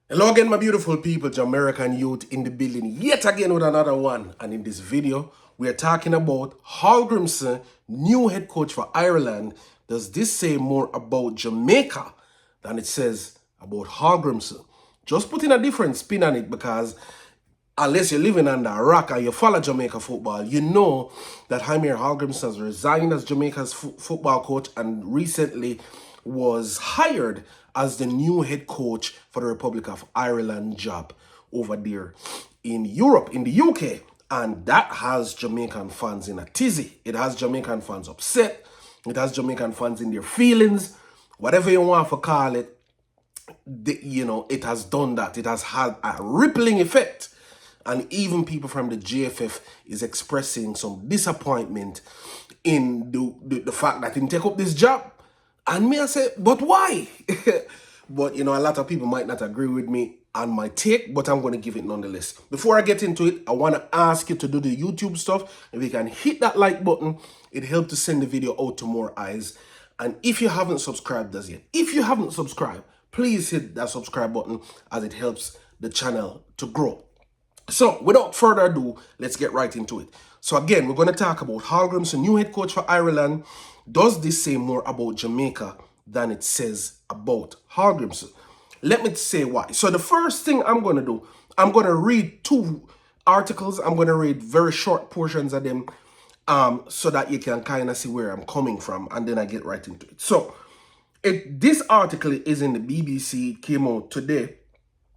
Hello again, my beautiful people, Jamaican youth in the building, yet again with another one. And in this video, we are talking about Hallgrimsson, new head coach for Ireland. Does this say more about Jamaica than it says about Hallgrimsson? Just putting a different spin on it because unless you're living under a rock and you follow Jamaica football, you know that Heimir Hallgrimsson has resigned as Jamaica's football coach and recently was hired as the new head coach for the Republic of Ireland job over there in Europe, in the UK. And that has Jamaican fans in a tizzy. It has Jamaican fans upset. It has Jamaican fans in their feelings. Whatever you want to call it, it has done that. It has had a rippling effect. And even people from the GFF is expressing some disappointment in the fact that he didn't take up this job. And me, I say, but why? But, a lot of people might not agree with me on my take, but I'm going to give it nonetheless. Before I get into it, I want to ask you to do the YouTube stuff. If you can hit that like button, it helps to send the video out to more eyes. And if you haven't subscribed as yet, please hit that subscribe button as it helps the channel to grow. So, without further ado, let's get right into it. So again, we're going to talk about Hallgrimsson, new head coach for Ireland. Does this say more about Jamaica than it says about Hallgrimsson? Let me say why. So the first thing I'm going to do, I'm going to read two articles. I'm going to read very short portions of them so that you can kind of see where I'm coming from, and then I get right into it. So this article is in the BBC, came out today.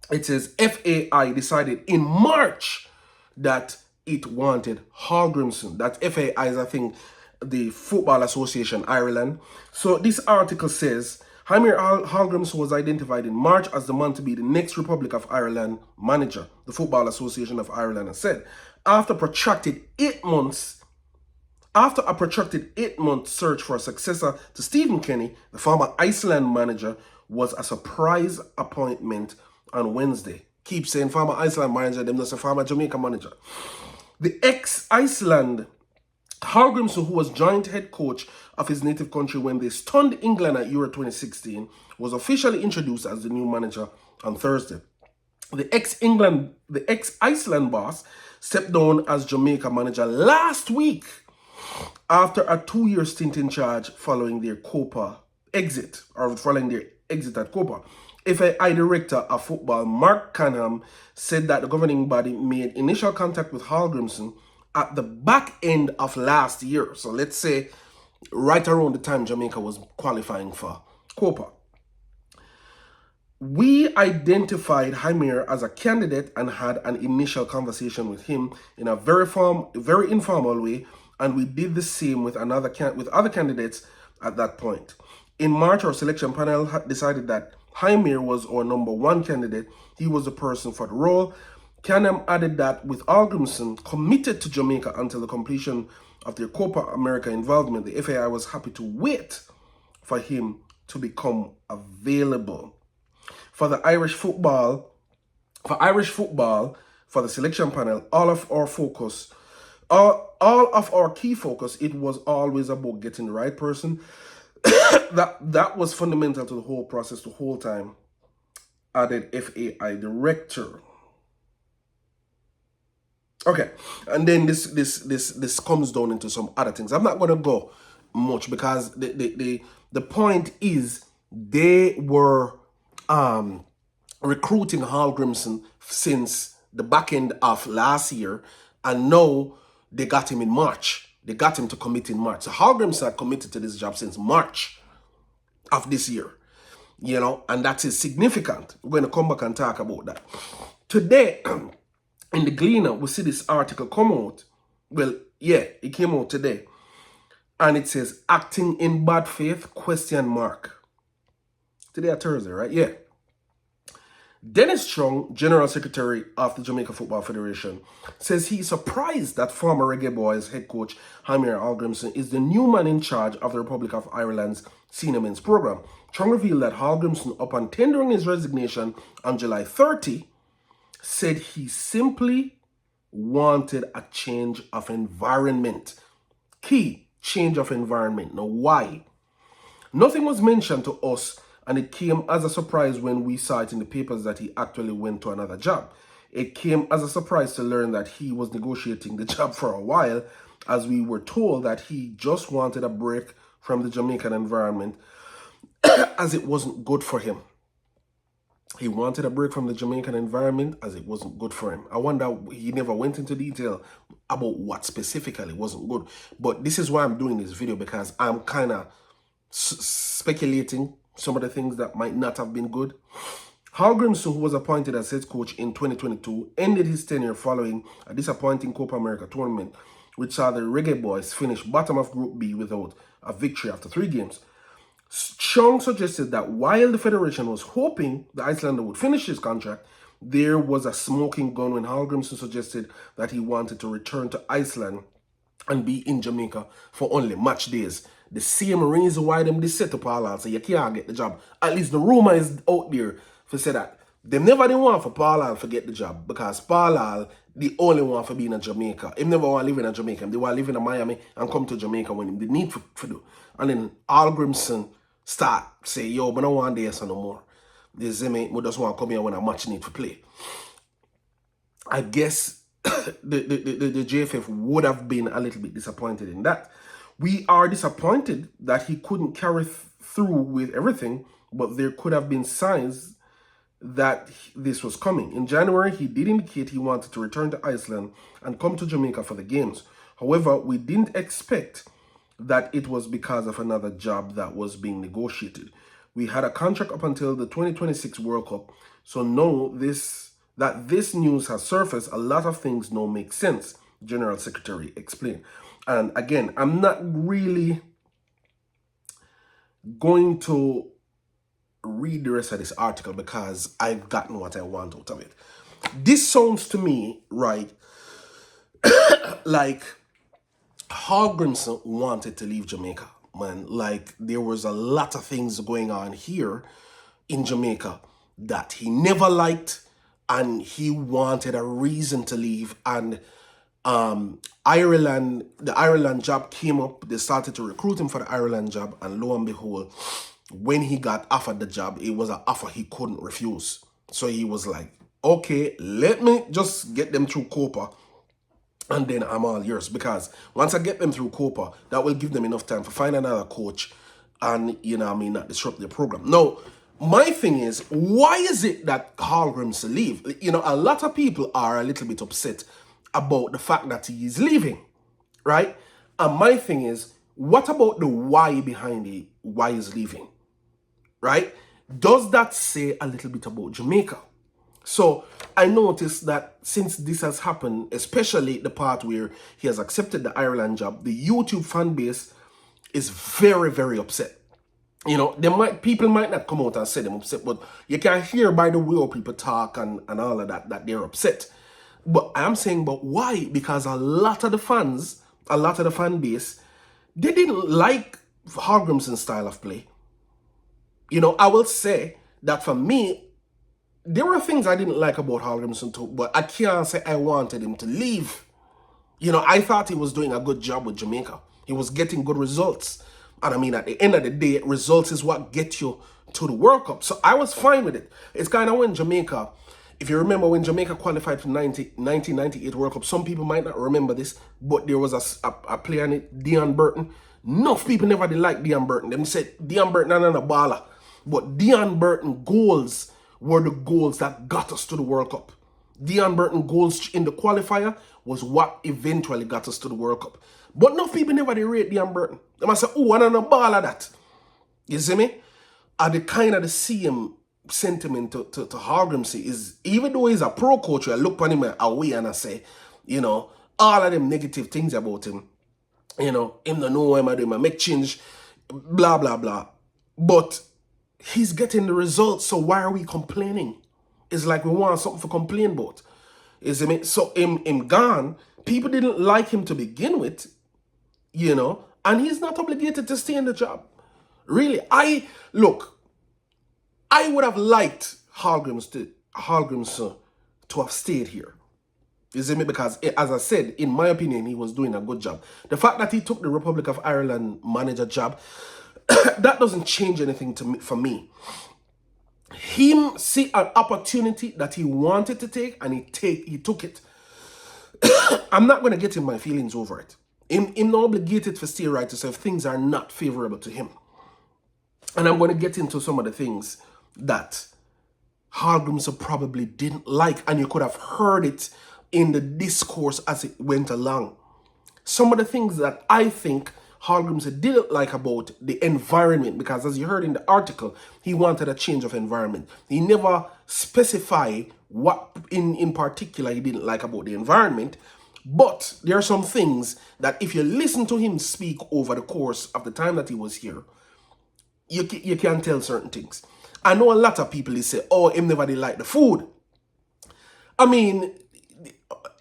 It says FAI decided in March that it wanted Hallgrimsson. That FAI is, I think, the Football Association Ireland. So this article says Heimir Hallgrimsson was identified in March as the man to be the next Republic of Ireland manager. The Football Association of Ireland has said after a protracted 8 month search for a successor to Stephen Kenny, the former Iceland manager was a surprise appointment on Wednesday. Keep saying former Iceland manager, them just a former Jamaica manager. The ex-Iceland Hallgrimsson, who was joint head coach of his native country when they stunned England at Euro 2016, was officially introduced as the new manager on Thursday. The ex-Iceland boss stepped down as Jamaica manager last week after a 2-year stint in charge following their exit at Copa. FAI Director of Football Mark Canham said that the governing body made initial contact with Hallgrimsson at the back end of last year. So let's say right around the time Jamaica was qualifying for Copa. We identified Heimir as a candidate and had an initial conversation with him in a very informal way, and we did the same with other candidates at that point. In March, our selection panel decided that Heimir was our number one candidate. He was the person for the role. Canham added that with Hallgrimsson committed to Jamaica until the completion of their Copa America involvement, the FAI was happy to wait for him to become available. For Irish football, for the selection panel, all of our key focus, it was always about getting the right person. that was fundamental to the whole process the whole time, added FAI director. Okay, and then this comes down into some other things. I'm not going to go much because the point is they were recruiting Hallgrimsson since the back end of last year, and now they got him in March. They got him to commit in March. So Hallgrimsson had committed to this job since March of this year, and that is significant. We're going to come back and talk about that. Today, in the Gleaner, we see this article come out. Well, yeah, it came out today. And it says, acting in bad faith, ? Today, Thursday, right? Yeah. Dennis Strong, General Secretary of the Jamaica Football Federation, says he's surprised that former Reggae Boys head coach Heimir Hallgrimsson is the new man in charge of the Republic of Ireland's senior men's program. Strong revealed that Hallgrimsson, upon tendering his resignation on July 30, said he simply wanted a change of environment. Key, change of environment. Now, why? Nothing was mentioned to us And it came as a surprise when we saw it in the papers that he actually went to another job. It came as a surprise to learn that he was negotiating the job for a while, as we were told that he just wanted a break from the Jamaican environment as it wasn't good for him. He wanted a break from the Jamaican environment as it wasn't good for him. I wonder, he never went into detail about what specifically wasn't good. But this is why I'm doing this video, because I'm kind of speculating some of the things that might not have been good. Hallgrimsson, who was appointed as head coach in 2022, ended his tenure following a disappointing Copa America tournament, which saw the Reggae Boys finish bottom of Group B without a victory after 3 games. Chong suggested that while the federation was hoping the Icelander would finish his contract, there was a smoking gun when Hallgrimsson suggested that he wanted to return to Iceland and be in Jamaica for only match days. The same reason why them this set up Paul so you can't get the job. At least the rumor is out there for say that. They never didn't want for Paul Hall to get the job, because Paul Hall the only one for being in Jamaica. He never want to live in Jamaica. They want to live in Miami and come to Jamaica when they need for do. And then Hallgrimsson start say, yo, but I don't want this no more. They say me, we just want to come here when a match need to play. I guess the JFF would have been a little bit disappointed in that. We are disappointed that he couldn't carry through with everything, but there could have been signs that this was coming. In January, he did indicate he wanted to return to Iceland and come to Jamaica for the games. However, we didn't expect that it was because of another job that was being negotiated. We had a contract up until the 2026 World Cup, so know that this news has surfaced, a lot of things now make sense, General Secretary explained. And again, I'm not really going to read the rest of this article because I've gotten what I want out of it. This sounds to me, right, like Hallgrimsson wanted to leave Jamaica, man. Like, there was a lot of things going on here in Jamaica that he never liked, and he wanted a reason to leave. And the Ireland job came up. They started to recruit him for the Ireland job, and lo and behold, when he got offered the job, it was an offer he couldn't refuse. So he was like, okay, let me just get them through Copa, and then I'm all yours. Because once I get them through Copa, that will give them enough time to find another coach and, you know what I mean, not disrupt their program. Now, my thing is, why is it that Hallgrimsson leave? You know, a lot of people are a little bit upset about the fact that he is leaving, right? And my thing is, what about the why behind it, why he's leaving, right? Does that say a little bit about Jamaica? So I noticed that since this has happened, especially the part where he has accepted the Ireland job, the YouTube fan base is very, very upset. You know, people might not come out and say they're upset, but you can hear by the way people talk and all of that they're upset. But I'm saying, but why? Because a lot of the fans, a lot of the fan base, they didn't like Hallgrimsson's style of play. You know, I will say that for me, there were things I didn't like about Hallgrimsson too, but I can't say I wanted him to leave. You know, I thought he was doing a good job with Jamaica. He was getting good results. And I mean, at the end of the day, results is what gets you to the World Cup. So I was fine with it. It's kind of when Jamaica, if you remember when Jamaica qualified for 1998 World Cup, some people might not remember this, but there was a player in it, Deon Burton. Enough people never did like Deon Burton. Them said Deon Burton and a baller. But Deon Burton goals were the goals that got us to the World Cup. Deon Burton goals in the qualifier was what eventually got us to the World Cup. But enough people never did rate Deon Burton. They must say, oh, and a baller that. You see me? And the kind of the same sentiment to Hallgrimsson is, even though he's a pro coach, I look on him away and I say, you know, all of them negative things about him. You know, him don't know him, I make change, blah, blah, blah. But he's getting the results, so why are we complaining? It's like we want something to complain about. You see me? So him gone, people didn't like him to begin with, you know, and he's not obligated to stay in the job. Really, I would have liked Hallgrimsson to have stayed here. You see me? Because, as I said, in my opinion, he was doing a good job. The fact that he took the Republic of Ireland manager job, That doesn't change anything to me, for me. Him see an opportunity that he wanted to take, and he took it. I'm not going to get in my feelings over it. Him not obligated for stay right to say if things are not favorable to him. And I'm going to get into some of the things that Hallgrimsson probably didn't like, and you could have heard it in the discourse as it went along. Some of the things that I think Hallgrimsson didn't like about the environment, because as you heard in the article, he wanted a change of environment. He never specified what in particular he didn't like about the environment, but there are some things that if you listen to him speak over the course of the time that he was here, you can tell certain things. I know a lot of people, they say, oh, him never did like the food. I mean,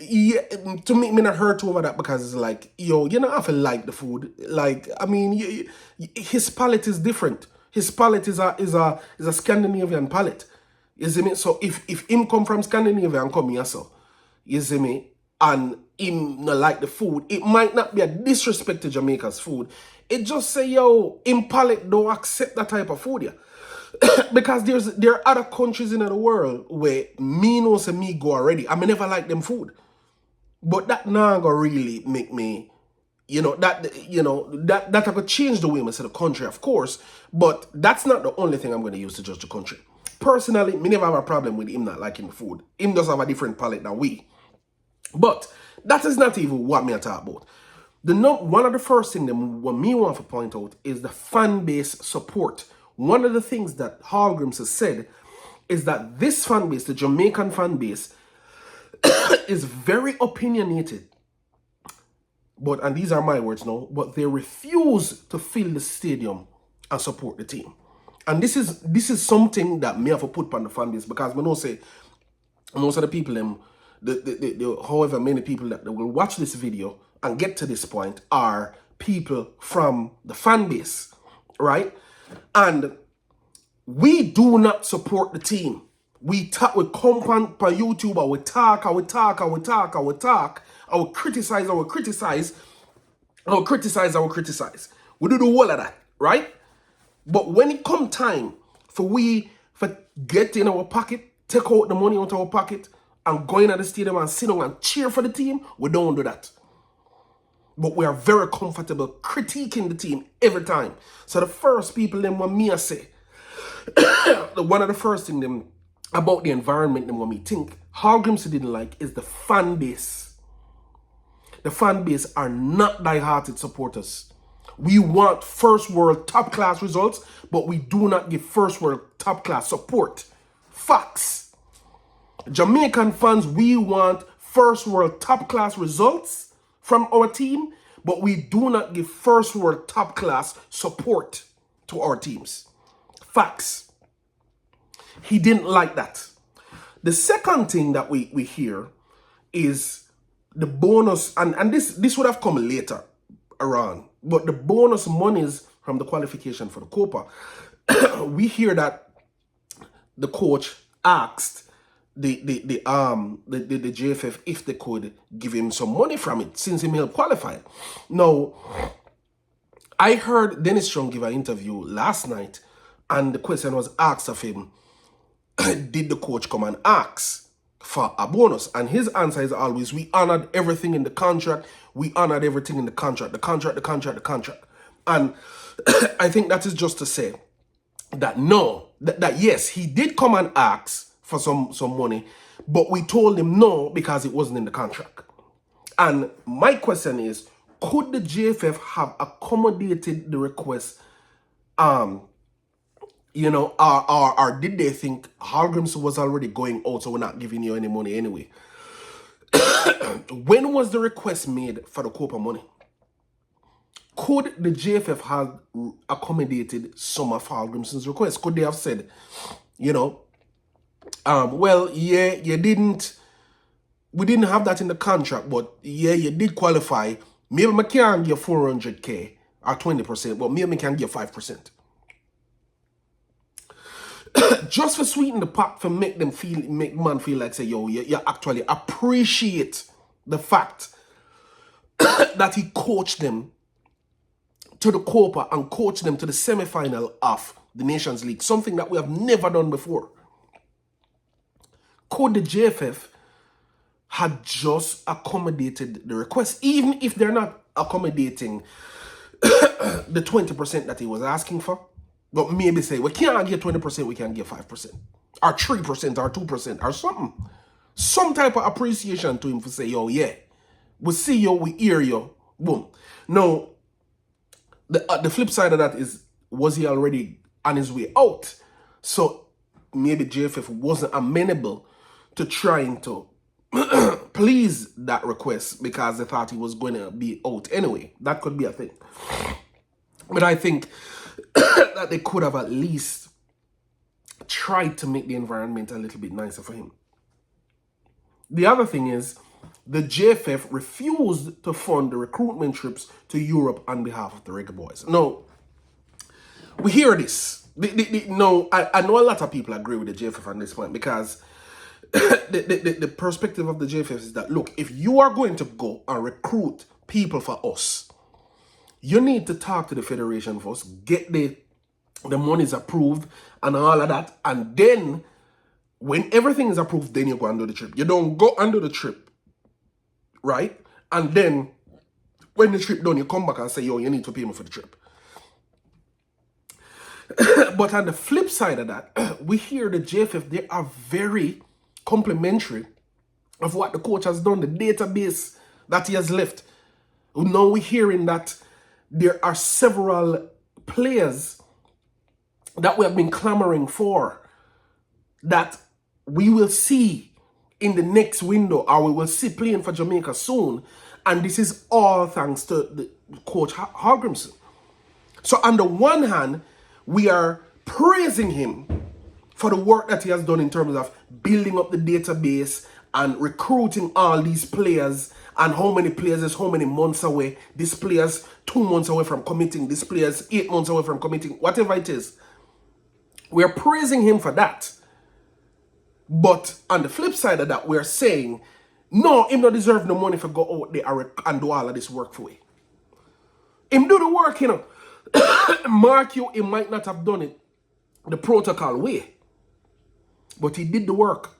yeah, to me, me not hurt over that, because it's like, yo, you don't have to like the food. Like, I mean, his palate is different. His palate is a Scandinavian palate. You see me? So if him come from Scandinavia and come here, so, you see me, and him not like the food, it might not be a disrespect to Jamaica's food. It just say, yo, him palate don't accept that type of food, yeah. Because there are other countries in the world where me know say me go already. I may never like them food. But that now gonna really make me, that I could change the way I see the country, of course. But that's not the only thing I'm gonna use to judge the country. Personally, me never have a problem with him not liking the food. Him does have a different palate than we. But that is not even what me I talk about. One of the first things that what me want to point out is the fan base support. One of the things that Hallgrimsson said is that this fan base, the Jamaican fan base, is very opinionated. And these are my words now, but they refuse to fill the stadium and support the team. And this is something that me have to put on the fan base, because we know say most of the people, however many people that will watch this video and get to this point are people from the fan base, right? And we do not support the team. We come on YouTube, and we talk, and we talk, and we talk, and we talk, and we criticize, and we criticize, and we criticize, and we criticize. We do the whole of that, right? But when it come time for get in our pocket, take out the money out of our pocket, and go into the stadium and sit down and cheer for the team, we don't do that. But we are very comfortable critiquing the team every time. So the first people them when me I say, one of the first thing them about the environment them when me think Hallgrimsson didn't like is the fan base. The fan base are not die-hearted supporters. We want first world top class results, but we do not give first world top class support. Facts. Jamaican fans, we want first world top class results from our team, but we do not give first world top class support to our teams. Facts. He didn't like that. The second thing that we hear is the bonus, and this would have come later around, but the bonus monies from the qualification for the Copa. We hear that the coach asked the JFF if they could give him some money from it since he helped qualify. Now, I heard Dennis Strong give an interview last night, and the question was asked of him, did the coach come and ask for a bonus? And his answer is always, we honored everything in the contract. We honored everything in the contract. The contract. And I think that is just to say that no, that yes, he did come and ask for some money, but we told him no because it wasn't in the contract. And my question is, could the JFF have accommodated the request, or did they think Hallgrimsson was already going out, so we're not giving you any money anyway? When was the request made for the Copa money? Could the JFF have accommodated some of Hallgrimsson's requests? Could they have said, well, yeah, we didn't have that in the contract, but yeah, you did qualify. Maybe I can't give 400K or 20%, but maybe I can give 5%. Just for sweeten the pot, for make man feel like, say, yo, you actually appreciate the fact that he coached them to the Copa and coach them to the semi-final of the Nations League, something that we have never done before. Could the JFF had just accommodated the request, even if they're not accommodating the 20% that he was asking for, but maybe say, we can't get 20%, we can get 5%, or 3%, or 2%, or something. Some type of appreciation to him for say, yo, yeah, we see you, we hear you, boom. Now, the flip side of that is, was he already on his way out? So maybe JFF wasn't amenable to trying to please that request because they thought he was going to be out anyway. That could be a thing. But I think that they could have at least tried to make the environment a little bit nicer for him. The other thing is, the JFF refused to fund the recruitment trips to Europe on behalf of the Reggae Boys. Now, we hear this. No, I know a lot of people agree with the JFF on this point because the perspective of the JFF is that, look, if you are going to go and recruit people for us, you need to talk to the federation first, get the monies approved and all of that, and then when everything is approved, then you go and do the trip. You don't go and do the trip, right? And then when the trip done, you come back and say, yo, you need to pay me for the trip. But on the flip side of that, we hear the JFF, they are very complimentary of what the coach has done, the database that he has left. Now we're hearing that there are several players that we have been clamoring for that we will see in the next window, or we will see playing for Jamaica soon. And this is all thanks to the coach Hallgrimsson. So on the one hand, we are praising him for the work that he has done in terms of building up the database and recruiting all these players, and how many players is how many months away. This player's 2 months away from committing. This player's 8 months away from committing. Whatever it is. We are praising him for that. But on the flip side of that, we're saying, no, him not deserve no money for go out there and do all of this work for him. Him do the work, you know. Mark you, he might not have done it the protocol way. But he did the work.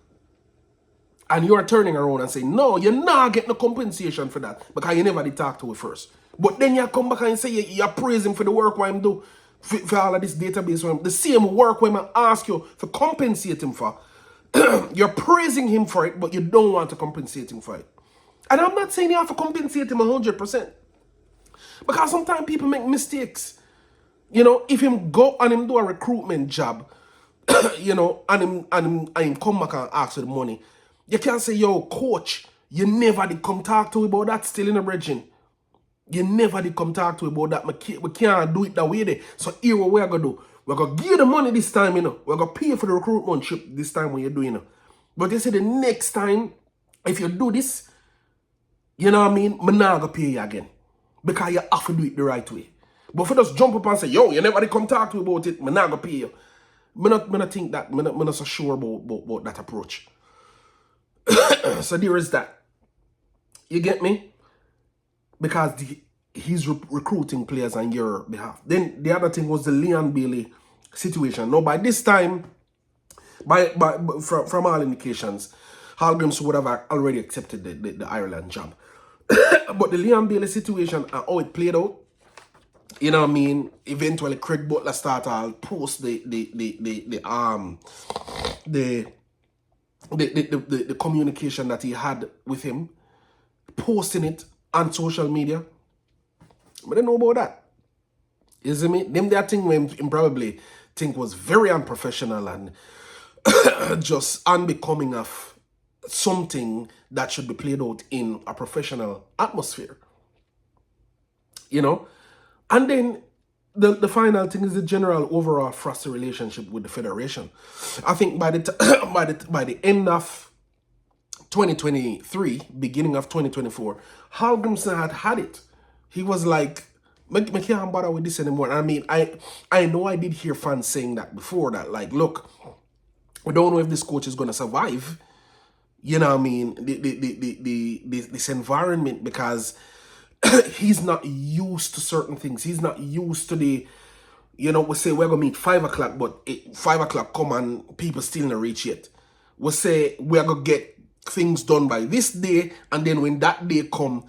And you are turning around and saying, no, you're not getting no compensation for that because you never did talk to it first. But then you come back and say you praise him for the work what him do for all of this database. The same work when I ask you to compensate him for. You're praising him for it, but you don't want to compensate him for it. And I'm not saying you have to compensate him 100%. Because sometimes people make mistakes. You know, if him go and him do a recruitment job, you know, and him come back and ask for the money, you can't say, yo, coach, you never did come talk to me about that still in the region. You never did come talk to me about that. We can't do it that way there. So here what we're going to do. We're going to give you the money this time, you know. We're going to pay for the recruitment trip this time when you're doing it. But they say the next time, if you do this, you know what I mean, I'm not going to pay you again. Because you have to do it the right way. But if you just jump up and say, yo, you never did come talk to me about it, I'm not going to pay you. I'm not think that, I'm not so sure about that approach. So there is that. You get me? Because he's recruiting players on your behalf. Then the other thing was the Leon Bailey situation. Now, by this time, from all indications, Hallgrimsson would have already accepted the Ireland job. But the Leon Bailey situation and how it played out, you know what I mean? Eventually, Craig Butler started post the communication that he had with him, posting it on social media. But I don't know about that. You see me? Them that thing when him probably think was very unprofessional and just unbecoming of something that should be played out in a professional atmosphere. You know? And then the final thing is the general overall frosty relationship with the federation. I think by the end of 2023, beginning of 2024, Hallgrimsson had it. He was like, I can't bother with this anymore. I mean, I know I did hear fans saying that before, that like, look, we don't know if this coach is going to survive, you know what I mean, this environment, because he's not used to certain things. He's not used to the, we say we're going to meet 5 o'clock, but 5 o'clock come and people still not reach yet. We say we're going to get things done by this day, and then when that day come,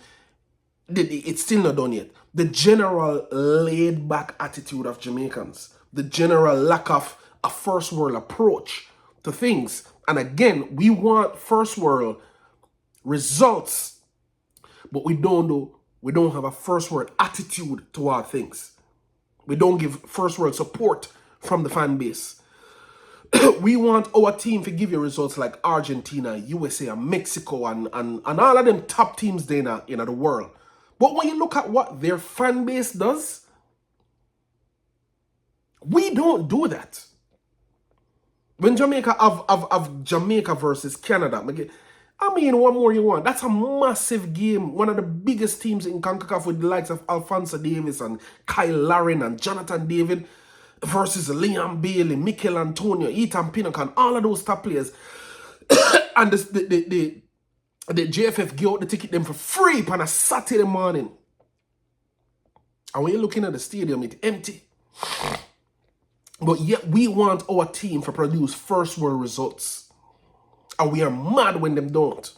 it's still not done yet. The general laid-back attitude of Jamaicans, the general lack of a first world approach to things. And again, we want first world results, but we don't have a first world attitude toward things. We don't give first world support from the fan base. We want our team to give you results like Argentina, USA, and Mexico, and all of them top teams there in the world. But when you look at what their fan base does, we don't do that. When Jamaica have Jamaica versus Canada, I mean, what more you want? That's a massive game. One of the biggest teams in CONCACAF with the likes of Alphonso Davies and Kyle Larin and Jonathan David versus Liam Bailey, Mikel Antonio, Ethan Pinnock, and all of those top players. And the JFF give out the ticket them for free on a Saturday morning. And when you're looking at the stadium, it's empty. But yet we want our team to produce first world results. And we are mad when them don't.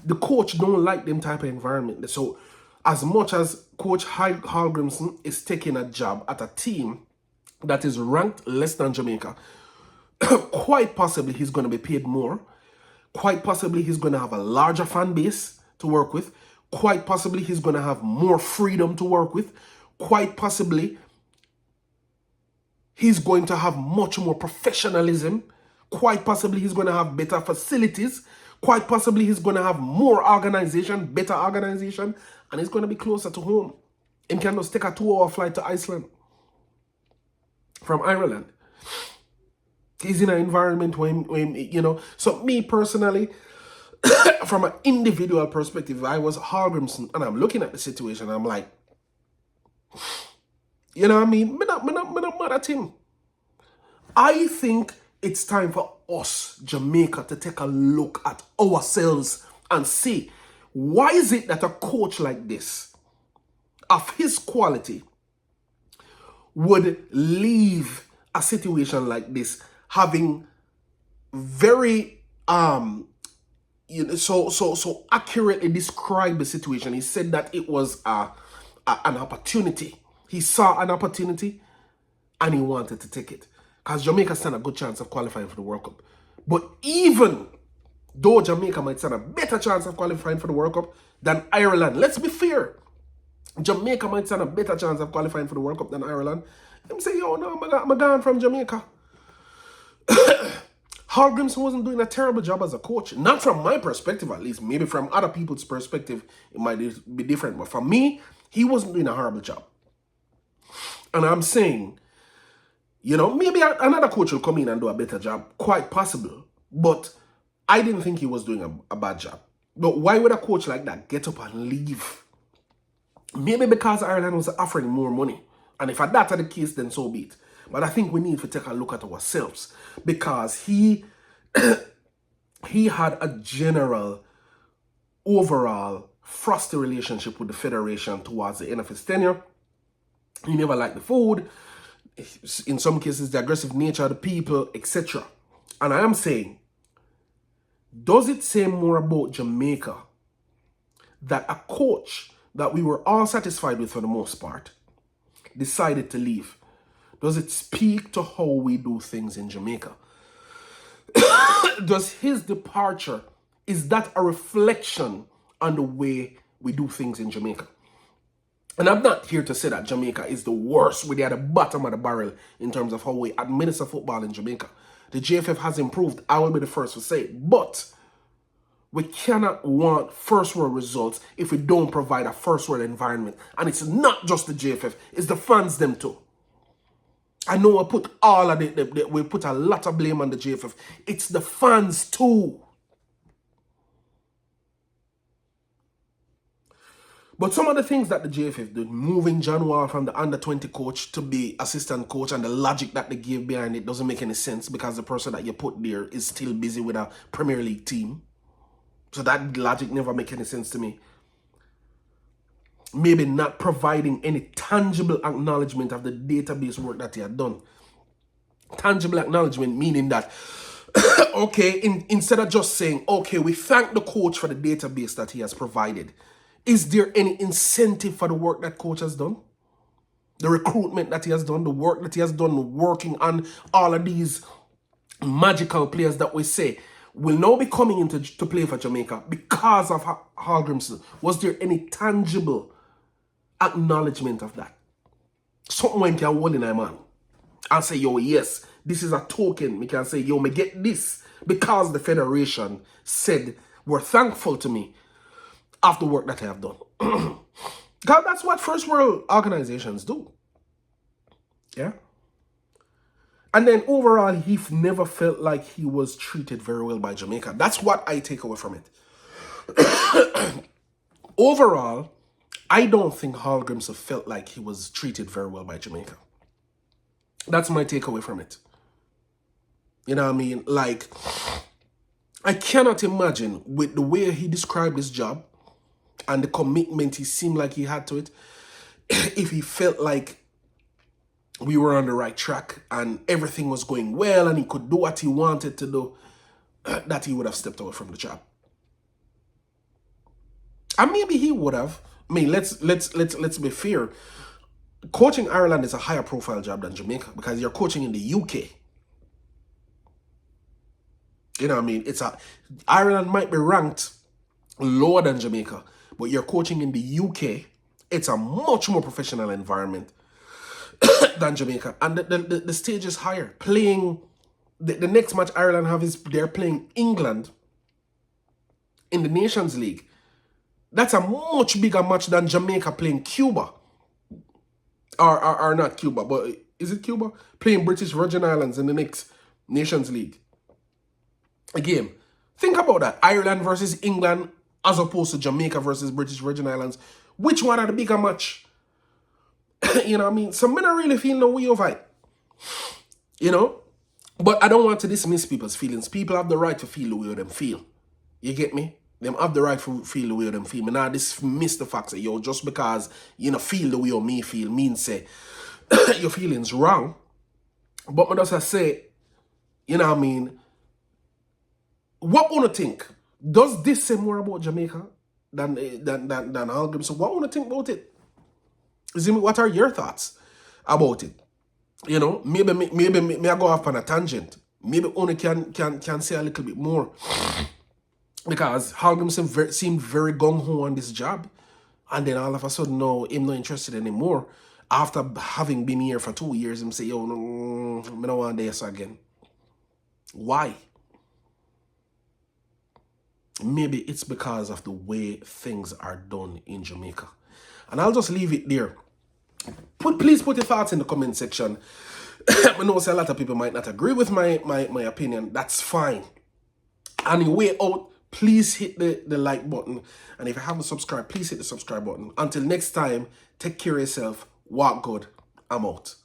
The coach don't like them type of environment. So as much as Coach Hallgrimsson is taking a job at a team that is ranked less than Jamaica, quite possibly he's going to be paid more. Quite possibly he's going to have a larger fan base to work with. Quite possibly he's going to have more freedom to work with. Quite possibly he's going to have much more professionalism. Quite possibly he's going to have better facilities. Quite possibly he's going to have more organization, better organization, and he's going to be closer to home. He can just take a 2-hour flight to Iceland from Ireland. He's in an environment where, so me personally, from an individual perspective, I was Hallgrimsson and I'm looking at the situation, I'm like, you know what I mean? I'm not mad at him. I think it's time for us, Jamaica, to take a look at ourselves and see, why is it that a coach like this, of his quality, would leave a situation like this having very so accurately described the situation. He said that it was an opportunity. He saw an opportunity and he wanted to take it. Because Jamaica stand a good chance of qualifying for the World Cup. But even though Jamaica might stand a better chance of qualifying for the World Cup than Ireland, let's be fair. Jamaica might stand a better chance of qualifying for the World Cup than Ireland. I'm saying, yo, no, I'm gone from Jamaica. Hallgrimsson wasn't doing a terrible job as a coach. Not from my perspective, at least. Maybe from other people's perspective, it might be different. But for me, he wasn't doing a horrible job. And I'm saying, maybe another coach will come in and do a better job. Quite possible. But I didn't think he was doing a bad job. But why would a coach like that get up and leave? Maybe because Ireland was offering more money. And if that's the case, then so be it. But I think we need to take a look at ourselves, because he had a general, overall frosty relationship with the federation towards the end of his tenure. He never liked the food. In some cases, the aggressive nature of the people, etc. And I am saying, does it say more about Jamaica that a coach that we were all satisfied with for the most part decided to leave? Does it speak to how we do things in Jamaica? Does his departure, is that a reflection on the way we do things in Jamaica? And I'm not here to say that Jamaica is the worst. We're at the bottom of the barrel in terms of how we administer football in Jamaica. The JFF has improved. I will be the first to say it. But we cannot want first world results if we don't provide a first world environment. And it's not just the JFF. It's the fans them too. I know we put we put a lot of blame on the JFF. It's the fans too. But some of the things that the JFF did, moving John Wall from the under-20 coach to be assistant coach, and the logic that they gave behind it doesn't make any sense, because the person that you put there is still busy with a Premier League team. So that logic never make any sense to me. Maybe not providing any tangible acknowledgement of the database work that he had done. Tangible acknowledgement meaning that, okay, instead of just saying, okay, we thank the coach for the database that he has provided, is there any incentive for the work that coach has done? The recruitment that he has done, the work that he has done working on all of these magical players that we say will now be coming into to play for Jamaica because of Hallgrimsson. Was there any tangible acknowledgement of that? Something when can hold in my man and say, yo, yes, this is a token. We can say, yo, me get this because the federation said we're thankful to me of the work that I have done. God, that's what first world organizations do. Yeah. And then overall, he never felt like he was treated very well by Jamaica. That's what I take away from it. Overall, I don't think Hallgrimsson felt like he was treated very well by Jamaica. That's my takeaway from it. You know what I mean? Like, I cannot imagine with the way he described his job and the commitment he seemed like he had to it, if he felt like we were on the right track and everything was going well and he could do what he wanted to do, that he would have stepped away from the job. And maybe he would have. I mean, let's be fair. Coaching Ireland is a higher profile job than Jamaica because you're coaching in the UK. You know what I mean? Ireland might be ranked lower than Jamaica, but you're coaching in the UK. It's a much more professional environment than Jamaica. And the stage is higher. Playing, the next match Ireland have is they're playing England in the Nations League. That's a much bigger match than Jamaica playing Cuba. Or not Cuba, but is it Cuba? Playing British Virgin Islands in the next Nations League. Again, think about that. Ireland versus England as opposed to Jamaica versus British Virgin Islands. Which one are the bigger match? You know what I mean? So I don't really feel no way over it. You know? But I don't want to dismiss people's feelings. People have the right to feel the way them feel. You get me? Them have the right to feel the way them feel. Me not dismiss the fact that, yo, just because you know feel the way you me feel means say your feelings wrong. But me just say, you know what I mean? What wanna think? Does this say more about Jamaica than Hallgrimsson? So what wanna think about it? What are your thoughts about it? You know, maybe I go off on a tangent. Maybe only can say a little bit more. Because Hallgrimsson seemed very gung-ho on this job. And then all of a sudden, no, I'm not interested anymore. After having been here for 2 years, him say, yo, no, I don't want this again. Why? Maybe it's because of the way things are done in Jamaica. And I'll just leave it there. Please put your thoughts in the comment section. I know a lot of people might not agree with my opinion. That's fine. On your way out, please hit the like button. And if you haven't subscribed, please hit the subscribe button. Until next time, take care of yourself. Walk good. I'm out.